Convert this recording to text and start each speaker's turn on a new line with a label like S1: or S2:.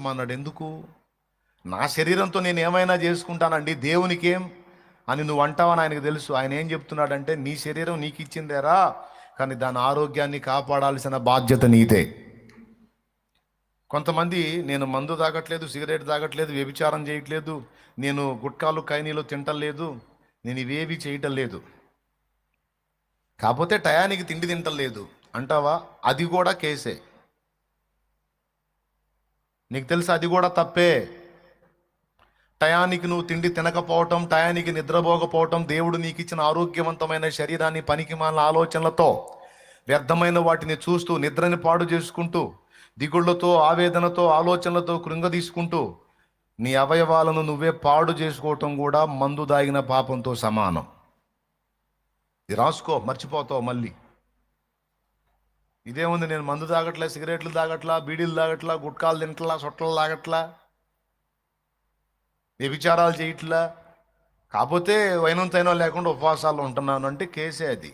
S1: తింటమన్నాడు? ఎందుకు? నా శరీరంతో నేను ఏమైనా చేసుకుంటానండి, దేవునికేం అని నువ్వు అంటావని ఆయనకు తెలుసు. ఆయన ఏం చెప్తున్నాడంటే, నీ శరీరం నీకు ఇచ్చిందేరా, కానీ దాని ఆరోగ్యాన్ని కాపాడాల్సిన బాధ్యత నీదే. కొంతమంది, నేను మందు తాగట్లేదు, సిగరెట్ తాగట్లేదు, వ్యభిచారం చేయట్లేదు, నేను గుట్కాలు కైనీలు తింటలేదు, నేను ఇవేవి చేయటం లేదు, కాకపోతే టయానికి తిండి తింటలేదు అంటావా? అది కూడా కేసే. నీకు తెలుసా, అది కూడా తప్పే. టయానికి నువ్వు తిండి తినకపోవటం, టయానికి నిద్రపోకపోవటం, దేవుడు నీకు ఇచ్చిన ఆరోగ్యవంతమైన శరీరాన్ని పనికిమాలిన ఆలోచనలతో, వ్యర్థమైన వాటిని చూస్తూ, నిద్రని పాడు చేసుకుంటూ, దిగుళ్లతో, ఆవేదనతో, ఆలోచనలతో కృంగదీసుకుంటూ నీ అవయవాలను నువ్వే పాడు చేసుకోవటం కూడా మందు దాగిన పాపంతో సమానం. ఇది రాసుకో, మర్చిపోతావు మళ్ళీ. ఇదేముంది, నేను మందు తాగట్లా, సిగరెట్లు తాగట్లా, బీడీలు తాగట్లా, గుట్కాలు తింటలా, సొట్టలు తాగట్లా, వ్యభిచారాలు చేయట్లా, కాకపోతే వైనం తైనం లేకుండా ఉపవాసాలు ఉంటున్నాను అంటే కేసే అది.